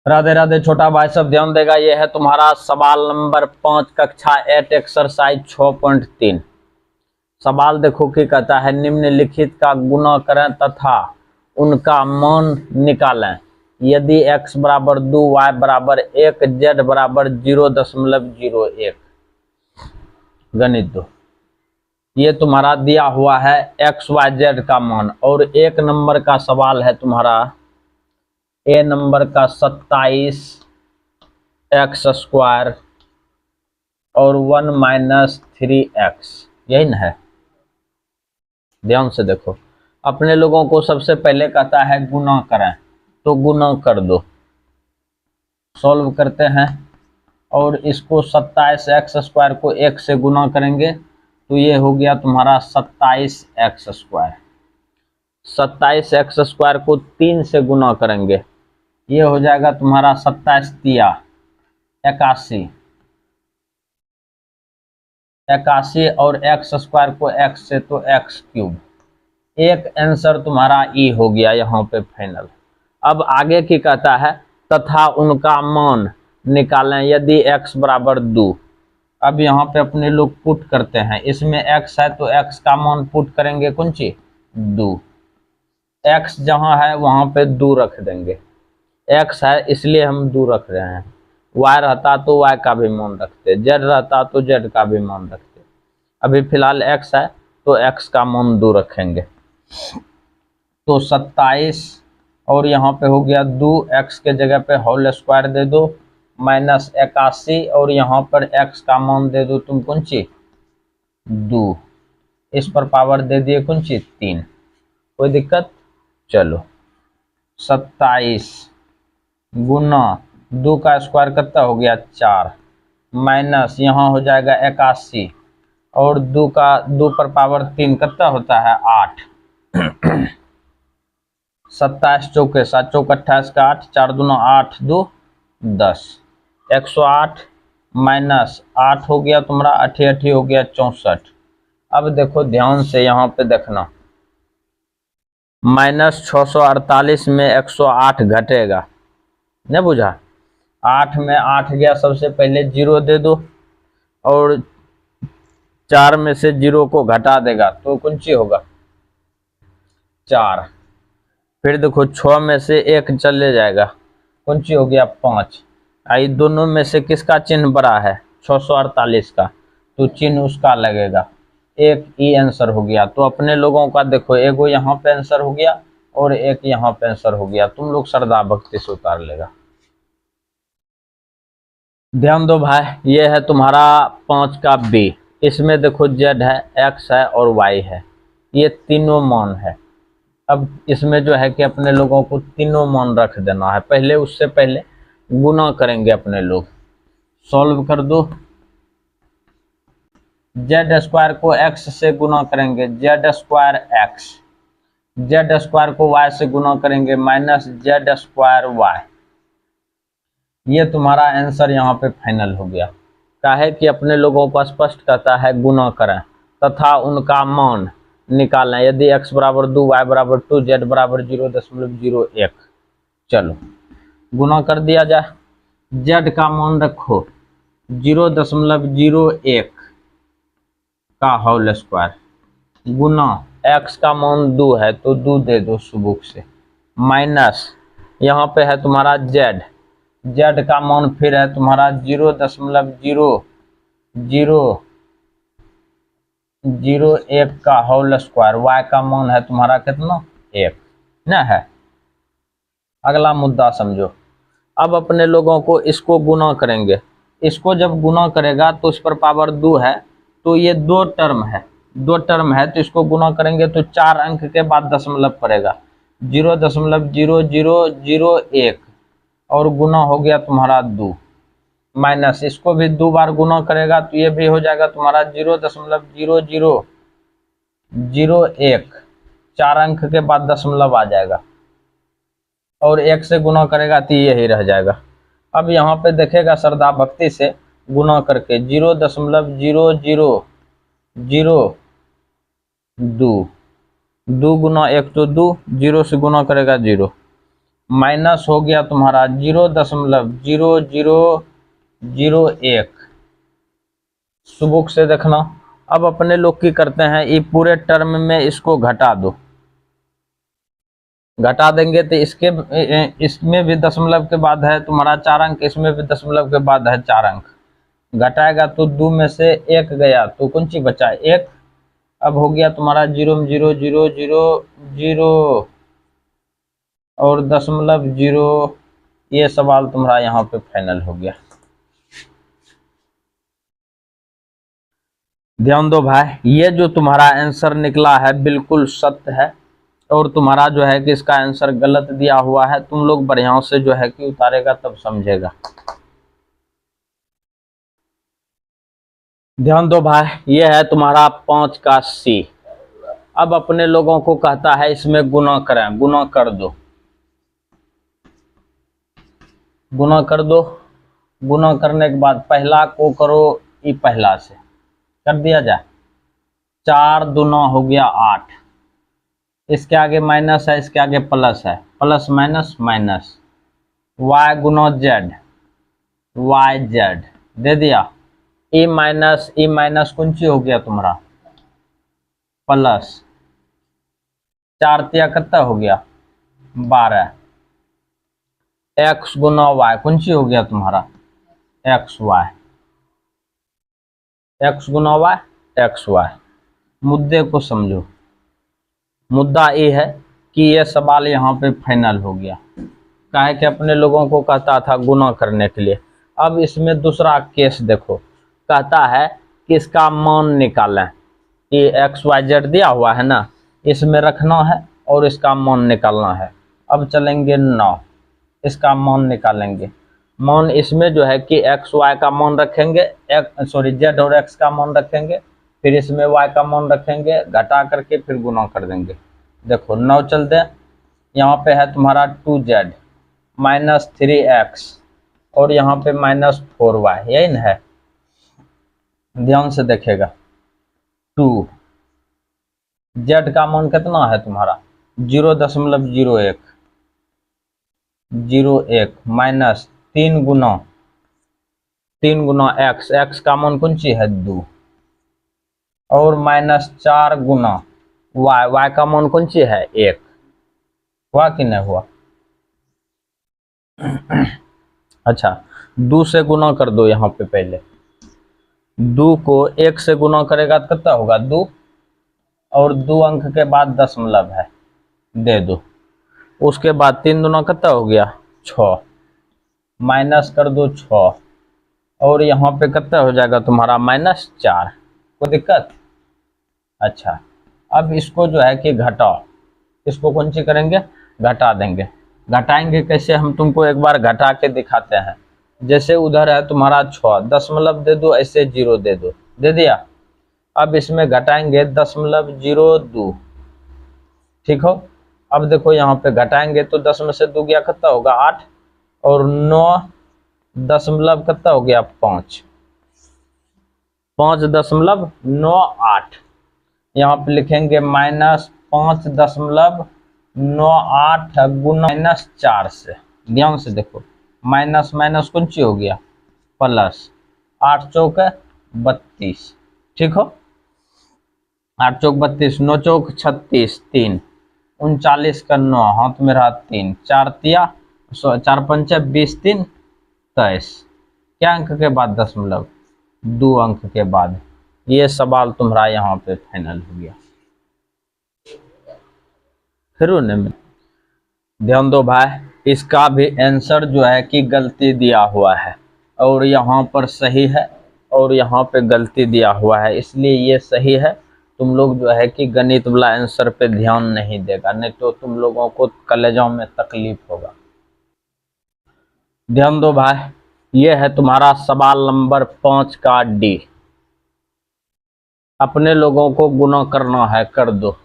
राधे राधे छोटा भाई सब ध्यान देगा। यह है तुम्हारा सवाल नंबर 5 कक्षा 8 एक्सरसाइज 6.3। सवाल देखो कि कहता है निम्नलिखित का गुणा करें तथा उनका मान निकालें। यदि x बराबर 2, y बराबर 1, z बराबर 0.01। गणित दो। ये तुम्हारा दिया हुआ है x y z का मान और एक नंबर का सवाल है तुम्हारा ए नंबर का 27 एक्स स्क्वायर और 1 - 3x। यही ना है। ध्यान से देखो, अपने लोगों को सबसे पहले कहता है गुना करें, तो गुना कर दो। सॉल्व करते हैं और इसको 27 एक्स स्क्वायर को 1 से गुना करेंगे तो ये हो गया तुम्हारा 27 एक्स स्क्वायर। 27 एक्स स्क्वायर को 3 से गुना करेंगे, ये हो जाएगा तुम्हारा 27 तिया 81। 81 और एक्स स्क्वायर को x से तो x क्यूब। एक आंसर तुम्हारा ई हो गया यहाँ पे फाइनल। अब आगे की कहता है तथा उनका मान निकालें यदि x बराबर 2। अब यहाँ पे अपने लोग पुट करते हैं, इसमें x है तो x का मान पुट करेंगे कौन सी 2। x जहाँ है वहाँ पे 2 रख देंगे। x है इसलिए हम 2 रख रहे हैं। y रहता तो y का भी मान रखते, z रहता तो z का भी मान रखते। अभी फिलहाल x है तो x का मान 2 रखेंगे। तो 27 और यहाँ पे हो गया 2, x के जगह पे होल स्क्वायर दे दो -81 और यहाँ पर x का मान दे दो तुम कौन सी 2। इस पर पावर दे दिए कौन सी 3। कोई दिक्कत? चलो 27 गुना 2 का स्क्वायर कितना हो गया 4 माइनस यहाँ हो जाएगा 81 और 2 पर पावर 3 कितना होता है 8। 27 चौके 7 चौक 28 का 8, 4 दूना 8 2 10। 108 माइनस 8 हो गया तुम्हारा 88 हो गया 64। अब देखो ध्यान से यहाँ पे देखना, -648 में 108 घटेगा, नहीं बुझा। 8 में 8 गया, सबसे पहले 0 दे दो और 4 में से 0 को घटा देगा तो कौन सी होगा 4। फिर देखो 6 में से 1 चले जाएगा, कौन सी हो गया 5। आई दोनों में से किसका चिन्ह बड़ा है 648 का, तो चिन्ह उसका लगेगा। एक ई आंसर हो गया। तो अपने लोगों का देखो एगो यहाँ पे आंसर हो गया और एक यहाँ पे आंसर हो गया। तुम लोग श्रद्धा भक्ति से उतार लेगा। ध्यान दो भाई, ये है तुम्हारा 5 का बी। इसमें देखो z है, x है और y है, ये तीनों मान है। अब इसमें जो है कि अपने लोगों को तीनों मान रख देना है। पहले उससे पहले गुना करेंगे अपने लोग। सॉल्व कर दो। z स्क्वायर को x से गुना करेंगे z square x, z square को y से गुना करेंगे -z स्क्वायर y। ये तुम्हारा आंसर यहाँ पे फाइनल हो गया। काहे कि अपने लोगों को स्पष्ट कहता है गुना करें तथा उनका मान निकालें यदि x बराबर 2, y बराबर 2, z बराबर 0.01। चलो गुना कर दिया जाए। z का मान रखो 0.01 का होल स्क्वायर गुना x का मान 2 है तो 2 दे दो सुबुक से, माइनस यहाँ पे है तुम्हारा z का मान फिर है तुम्हारा 0.0001 का होल स्क्वायर, y का मान है तुम्हारा कितना 1 ना है। अगला मुद्दा समझो। अब अपने लोगों को इसको गुना करेंगे। इसको जब गुना करेगा तो इस पर पावर 2 है तो ये 2 टर्म है, 2 टर्म है तो इसको गुना करेंगे तो 4 अंक के बाद दशमलव पड़ेगा 0.0001 और गुना हो गया तुम्हारा 2 माइनस इसको भी 2 बार गुना करेगा तो ये भी हो जाएगा तुम्हारा 0.0001, 4 अंक के बाद दशमलव आ जाएगा और 1 से गुना करेगा तो यही रह जाएगा। अब यहाँ पे देखेगा श्रद्धा भक्ति से गुना करके 0.0002, 2 गुना 1 तो 2, 0 से गुना करेगा 0 माइनस हो गया तुम्हारा 0.0001। सुबुक से देखना। अब अपने लोग की करते हैं, ये पूरे टर्म में इसको घटा दो, घटा देंगे तो इसमें भी दशमलव के बाद है तुम्हारा 4 अंक, इसमें भी दशमलव के बाद है 4 अंक। घटाएगा तो 2 में से 1 गया तो कौन सी बचा, 1। अब हो गया तुम्हारा 0.0000 और दशमलव 0। ये सवाल तुम्हारा यहाँ पे फाइनल हो गया। ध्यान दो भाई, ये जो तुम्हारा आंसर निकला है बिल्कुल सत्य है, और तुम्हारा जो है कि इसका आंसर गलत दिया हुआ है। तुम लोग बढ़िया से जो है कि उतारेगा तब समझेगा। ध्यान दो भाई, ये है तुम्हारा 5 का सी। अब अपने लोगों को कहता है इसमें गुना करें, गुना कर दो, गुना कर दो। गुना करने के बाद पहला को करो ये पहला से कर दिया जाए, 4 दूना हो गया 8। इसके आगे माइनस है, इसके आगे प्लस है, प्लस माइनस माइनस। y गुना जेड, वाई जेड दे दिया। ई माइनस कुंची हो गया तुम्हारा प्लस, 4 तिया कितना हो गया 12। x गुना वाई कुंची हो गया तुम्हारा एक्स वाई, एक्स गुना वाई एक्स वाई। मुद्दे को समझो, मुद्दा ये है कि ये सवाल यहाँ पे फाइनल हो गया। काहे कि अपने लोगों को कहता था गुना करने के लिए। अब इसमें दूसरा केस देखो, कहता है कि इसका मान निकालें। ये एक्स वाई जेड दिया हुआ है ना, इसमें रखना है और इसका मान निकालना है। अब चलेंगे 9, इसका मान निकालेंगे। मान इसमें जो है कि एक्स वाई का मान रखेंगे, जेड और एक्स का मान रखेंगे, फिर इसमें वाई का मान रखेंगे, घटा करके फिर गुना कर देंगे। देखो 9 चल दे, यहाँ पे है तुम्हारा 2z माइनस 3x और यहाँ पे माइनस 4y, यही ना है। ध्यान से देखेगा, 2 z का मान कितना है तुम्हारा 0.01 माइनस 3 गुना x का मान कौन सी है 2 और माइनस 4 गुना y का मान कौन सी है 1। हुआ कि नहीं हुआ? अच्छा 2 से गुना कर दो, यहाँ पे पहले 2 को 1 से गुना करेगा तो कितना होगा 2 और 2 अंक के बाद दशमलव है दे दो। उसके बाद 3 दूना कितना हो गया 6, माइनस कर दो 6 और यहाँ पे कितना हो जाएगा तुम्हारा -4। कोई दिक्कत? अच्छा अब इसको जो है कि घटाओ, इसको कौन सी करेंगे घटा देंगे। घटाएंगे कैसे, हम तुमको एक बार घटा के दिखाते हैं। जैसे उधर है तुम्हारा 6, दशमलव दे दो, ऐसे 0 दे दो, दे दिया। अब इसमें घटाएंगे 0.02, ठीक हो। अब देखो यहाँ पे घटाएंगे तो 10 में से 2 गया कितना होगा 8 और 9 दशमलव कितना हो गया 5, 5.98। यहाँ पे लिखेंगे -5.98 गुना -4 से। ध्यान से देखो, माइनस माइनस कौन सी हो गया प्लस, 8 चौक 32, ठीक हो। 8 चौक 32, 9 चौक 36, 3 39 का 9 हाथ में रहा 3, 4 तिया 4 पंचा 20, 3 23। क्या अंक के बाद दशमलव 2 अंक के बाद। ये सवाल तुम्हारा यहाँ पे फाइनल हो गया। फिर ध्यान दो भाई, इसका भी आंसर जो है कि गलती दिया हुआ है और यहाँ पर सही है और यहाँ पे गलती दिया हुआ है, इसलिए ये सही है। तुम लोग जो है कि गणित वाला आंसर पे ध्यान नहीं देगा, नहीं तो तुम लोगों को कलेजों में तकलीफ होगा। ध्यान दो भाई, ये है तुम्हारा सवाल नंबर 5 का डी। अपने लोगों को गुना करना है, कर दो,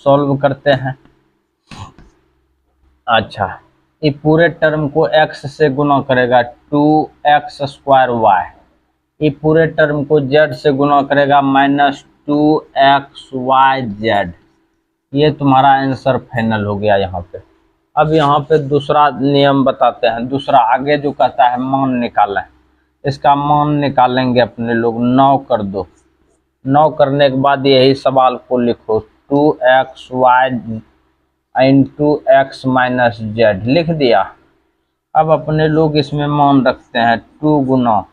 सॉल्व करते हैं। अच्छा ये पूरे टर्म को x से गुना करेगा 2x² y, ये पूरे टर्म को z से गुना करेगा -2xyz। ये तुम्हारा आंसर फाइनल हो गया यहाँ पे। अब यहाँ पे दूसरा नियम बताते हैं, दूसरा आगे जो कहता है मान निकालें, इसका मान निकालेंगे अपने लोग। 9 कर दो, 9 करने के बाद यही सवाल को लिखो, 2xy into x minus Z लिख दिया। अब अपने लोग इसमें मान रखते हैं, 2 गुना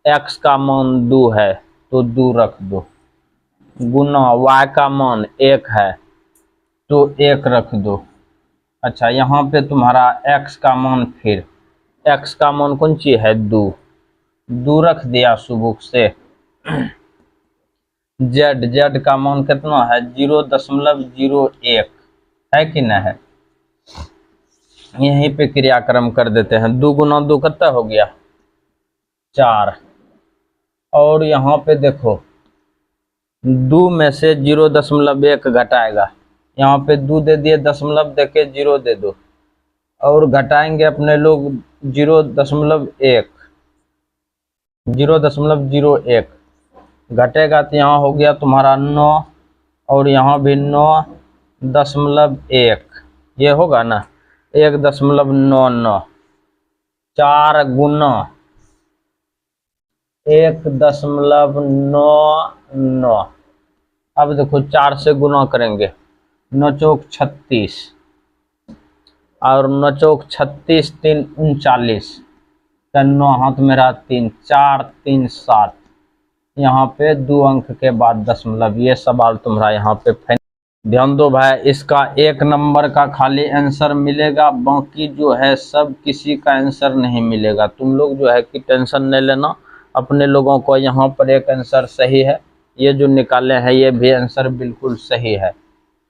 एक्स का मान 2 है तो 2 रख दो, गुना y का मान 1 है तो 1 रख दो। अच्छा, यहाँ पे तुम्हारा x का मान, फिर x का मान कौन सी है, 2 रख दिया सुबुक से। z का मान कितना है, 0.01 है कि नहीं है। यहीं पे क्रियाक्रम कर देते हैं, 2 गुना 2 कितना हो गया, 4। और यहाँ पे देखो 2 में से 0.1 घटाएगा, यहाँ पे 2 दे दिए, दशमलव देके 0 दे दो, और घटाएंगे अपने लोग 0.01 घटेगा तो यहाँ हो गया तुम्हारा 9, और यहाँ भी 9.1, ये होगा ना 1.99। 4 गुना 1.99। अब देखो 4 से गुना करेंगे, 9 चौक 36, और 9 चौक 36, 3 39, 9 हाथ मेरा 3, 4 3 7, यहाँ पे 2 अंक के बाद दशमलव। ये सवाल तुम्हारा यहाँ पे ध्यान दो भाई, इसका 1 नंबर का खाली आंसर मिलेगा, बाकी जो है सब किसी का आंसर नहीं मिलेगा। तुम लोग जो है कि टेंशन नहीं लेना, अपने लोगों को यहाँ पर एक आंसर सही है, ये जो निकाले हैं ये भी आंसर बिल्कुल सही है।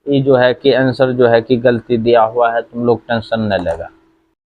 ये जो है कि आंसर जो है कि गलती दिया हुआ है, तुम लोग टेंशन नहीं लेगा।